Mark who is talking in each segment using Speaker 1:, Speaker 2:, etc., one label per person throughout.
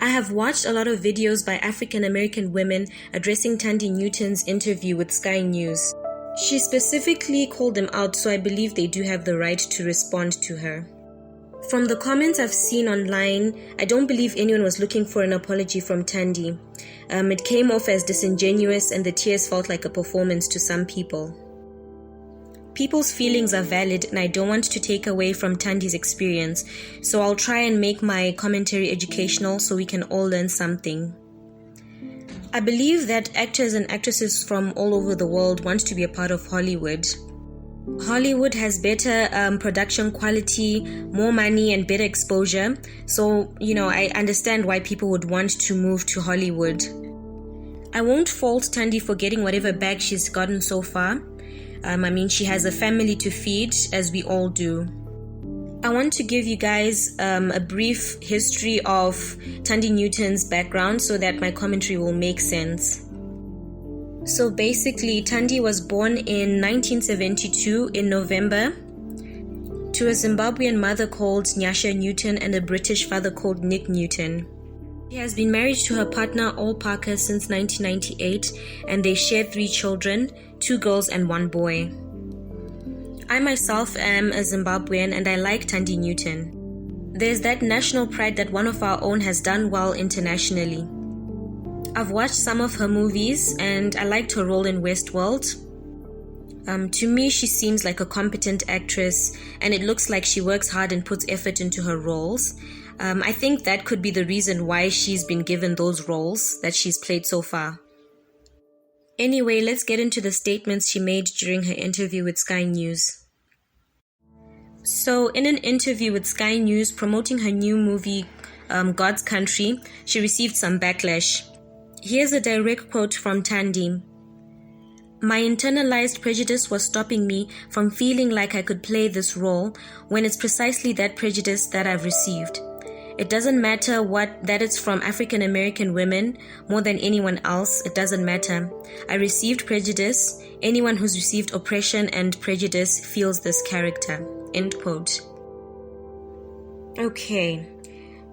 Speaker 1: I have watched a lot of videos by African American women addressing Thandiwe Newton's interview with Sky News. She specifically called them out, so I believe they do have the right to respond to her. From the comments I've seen online, I don't believe anyone was looking for an apology from Thandi. It came off as disingenuous and the tears felt like a performance to some people. People's feelings are valid and I don't want to take away from Thandi's experience, so I'll try and make my commentary educational so we can all learn something. I believe that actors and actresses from all over the world want to be a part of Hollywood. Hollywood has better production quality, more money and better exposure, so I understand why people would want to move to Hollywood. I won't fault Thandi for getting whatever bag she's gotten so far. She has a family to feed, as we all do. I want to give you guys a brief history of Thandiwe Newton's background so that my commentary will make sense. So basically, Thandi was born in 1972 in November to a Zimbabwean mother called Nyasha Newton and a British father called Nick Newton. She has been married to her partner Ol Parker since 1998 and they share 3 children, 2 girls and 1 boy. I myself am a Zimbabwean and I like Thandiwe Newton. There's that national pride that one of our own has done well internationally. I've watched some of her movies and I liked her role in Westworld. To me, she seems like a competent actress and it looks like she works hard and puts effort into her roles. I think that could be the reason why she's been given those roles that she's played so far. Anyway, let's get into the statements she made during her interview with Sky News. So, in an interview with Sky News promoting her new movie, God's Country, she received some backlash. Here's a direct quote from Thandi. "My internalized prejudice was stopping me from feeling like I could play this role when it's precisely that prejudice that I've received. It doesn't matter that it's from African American women more than anyone else. It doesn't matter. I received prejudice. Anyone who's received oppression and prejudice feels this character." End quote. Okay,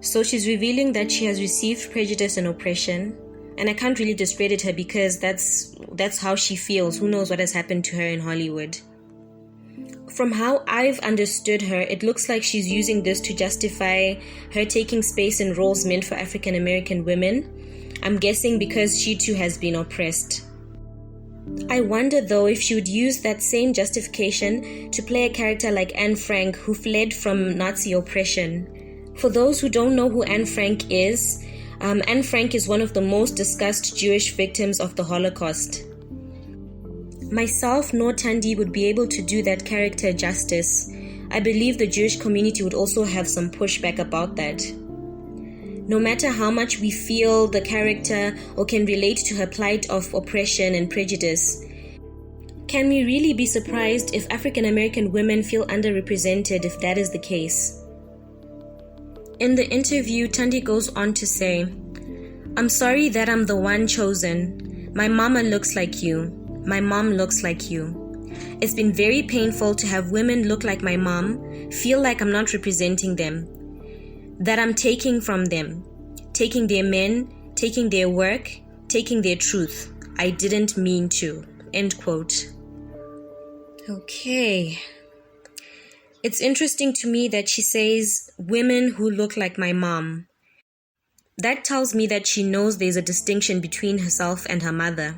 Speaker 1: so she's revealing that she has received prejudice and oppression, and I can't really discredit her because that's how she feels. Who knows what has happened to her in Hollywood? From how I've understood her, it looks like she's using this to justify her taking space in roles meant for African American women. I'm guessing because she too has been oppressed. I wonder though if she would use that same justification to play a character like Anne Frank, who fled from Nazi oppression. For those who don't know who Anne Frank is, Anne Frank is one of the most discussed Jewish victims of the Holocaust. Myself nor Thandi would be able to do that character justice. I believe the Jewish community would also have some pushback about that. No matter how much we feel the character or can relate to her plight of oppression and prejudice, can we really be surprised if African American women feel underrepresented if that is the case? In the interview, Thandi goes on to say, "I'm sorry that I'm the one chosen. My mama looks like you. My mom looks like you. It's been very painful to have women look like my mom, feel like I'm not representing them, that I'm taking from them, taking their men, taking their work, taking their truth. I didn't mean to." End quote. Okay. It's interesting to me that she says, "women who look like my mom." That tells me that she knows there's a distinction between herself and her mother.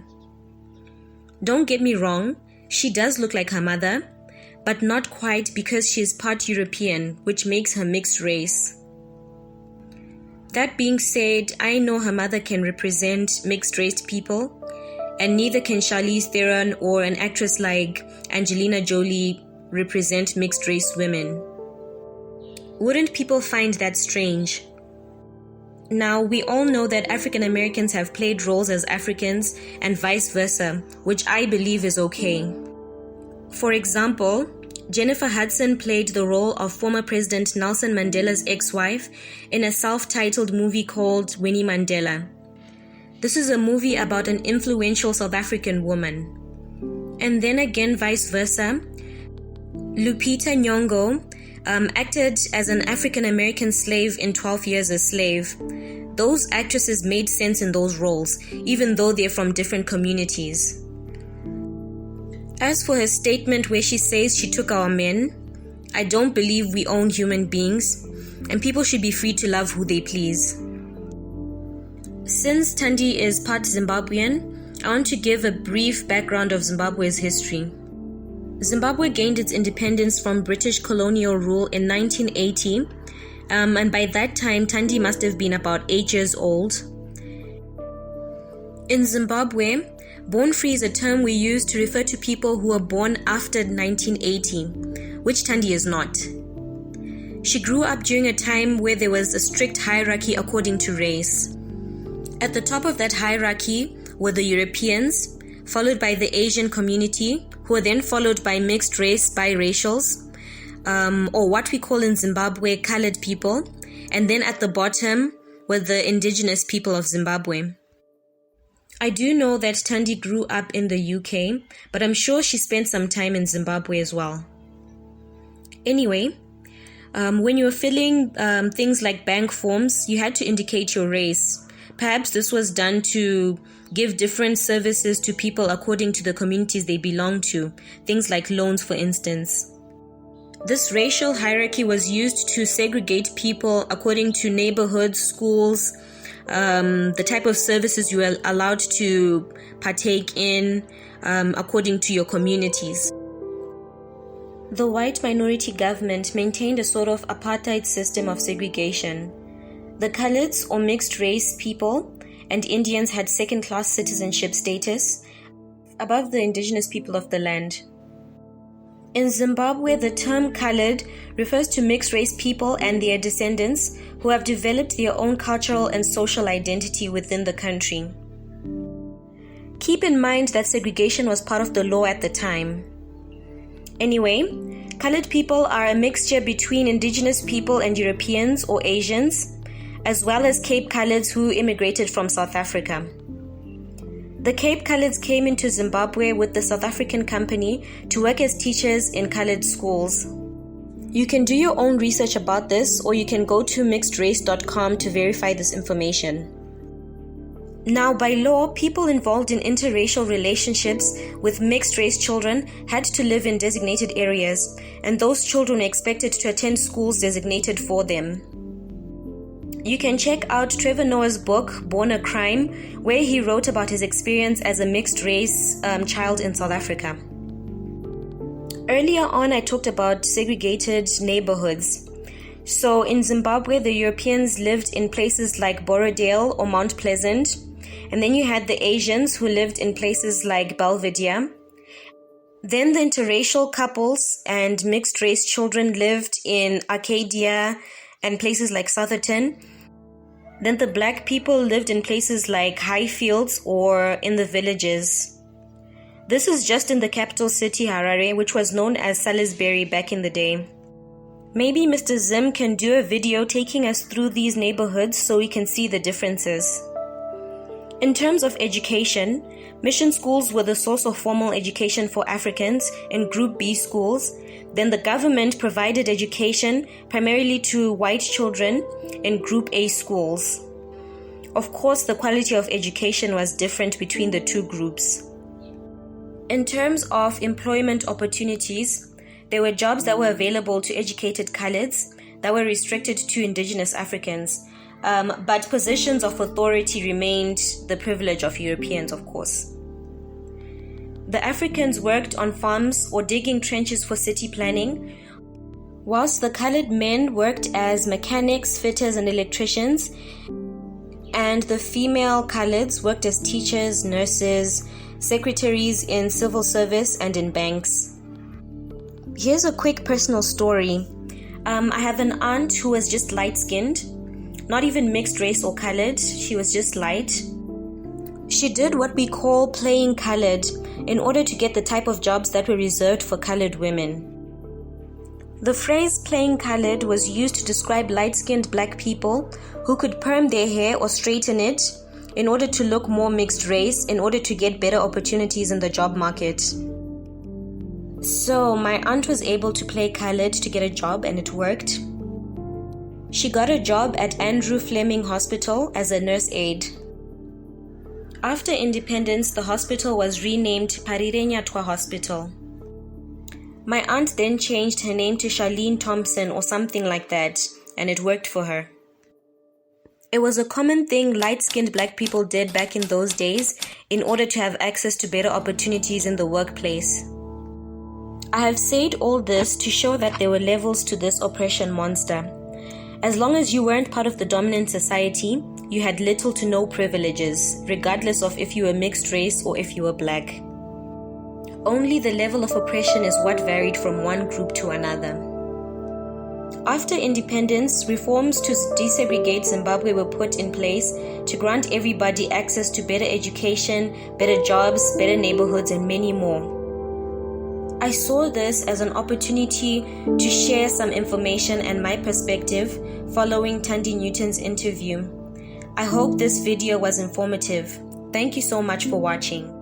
Speaker 1: Don't get me wrong, she does look like her mother, but not quite because she is part European, which makes her mixed race. That being said, I know her mother can represent mixed-race people, and neither can Charlize Theron or an actress like Angelina Jolie represent mixed-race women. Wouldn't people find that strange? Now, we all know that African Americans have played roles as Africans and vice versa, which I believe is okay. For example, Jennifer Hudson played the role of former President Nelson Mandela's ex-wife in a self-titled movie called Winnie Mandela. This is a movie about an influential South African woman. And then again, vice versa, Lupita Nyong'o acted as an African American slave in 12 Years a Slave, those actresses made sense in those roles, even though they're from different communities. As for her statement where she says she took our men, I don't believe we own human beings, and people should be free to love who they please. Since Thandi is part Zimbabwean, I want to give a brief background of Zimbabwe's history. Zimbabwe gained its independence from British colonial rule in 1980, and by that time, Thandi must have been about 8 years old. In Zimbabwe, born free is a term we use to refer to people who were born after 1980, which Thandi is not. She grew up during a time where there was a strict hierarchy according to race. At the top of that hierarchy were the Europeans, followed by the Asian community, who were then followed by mixed race biracials, or what we call in Zimbabwe colored people, and then at the bottom were the indigenous people of Zimbabwe. I do know that Thandi grew up in the UK, but I'm sure she spent some time in Zimbabwe as well. Anyway, when you were filling things like bank forms, you had to indicate your race. Perhaps this was done to give different services to people according to the communities they belong to, things like loans, for instance. This racial hierarchy was used to segregate people according to neighborhoods, schools, the type of services you were allowed to partake in according to your communities. The white minority government maintained a sort of apartheid system of segregation. The Coloureds or mixed race people and Indians had second-class citizenship status above the indigenous people of the land. In Zimbabwe, the term coloured refers to mixed race people and their descendants who have developed their own cultural and social identity within the country. Keep in mind that segregation was part of the law at the time. Anyway, coloured people are a mixture between indigenous people and Europeans or Asians, as well as Cape Coloureds who immigrated from South Africa. The Cape Coloureds came into Zimbabwe with the South African company to work as teachers in coloured schools. You can do your own research about this, or you can go to mixedrace.com to verify this information. Now, by law, people involved in interracial relationships with mixed race children had to live in designated areas, and those children were expected to attend schools designated for them. You can check out Trevor Noah's book, Born a Crime, where he wrote about his experience as a mixed race child in South Africa. Earlier on, I talked about segregated neighborhoods. So in Zimbabwe, the Europeans lived in places like Borrowdale or Mount Pleasant, and then you had the Asians who lived in places like Belvedere. Then the interracial couples and mixed race children lived in Arcadia and places like Southerton. Then the black people lived in places like Highfields or in the villages. This is just in the capital city, Harare, which was known as Salisbury back in the day. Maybe Mr. Zim can do a video taking us through these neighborhoods so we can see the differences. In terms of education, mission schools were the source of formal education for Africans in Group B schools. Then the government provided education primarily to white children in Group A schools. Of course, the quality of education was different between the two groups. In terms of employment opportunities, there were jobs that were available to educated Coloureds that were restricted to indigenous Africans. But positions of authority remained the privilege of Europeans, of course. The Africans worked on farms or digging trenches for city planning, whilst the colored men worked as mechanics, fitters, and electricians, and the female Coloureds worked as teachers, nurses, secretaries in civil service and in banks. Here's a quick personal story. I have an aunt who was just light-skinned, not even mixed race or colored, she was just light. She did what we call playing colored in order to get the type of jobs that were reserved for colored women. The phrase playing colored was used to describe light-skinned black people who could perm their hair or straighten it in order to look more mixed race, in order to get better opportunities in the job market. So my aunt was able to play colored to get a job, and it worked. She got a job at Andrew Fleming Hospital as a nurse aide. After independence, the hospital was renamed Parirenyatwa Hospital. My aunt then changed her name to Charlene Thompson or something like that, and it worked for her. It was a common thing light-skinned black people did back in those days in order to have access to better opportunities in the workplace. I have said all this to show that there were levels to this oppression monster. As long as you weren't part of the dominant society, you had little to no privileges, regardless of if you were mixed race or if you were black. Only the level of oppression is what varied from one group to another. After independence, reforms to desegregate Zimbabwe were put in place to grant everybody access to better education, better jobs, better neighborhoods, and many more. I saw this as an opportunity to share some information and my perspective following Thandiwe Newton's interview. I hope this video was informative. Thank you so much for watching.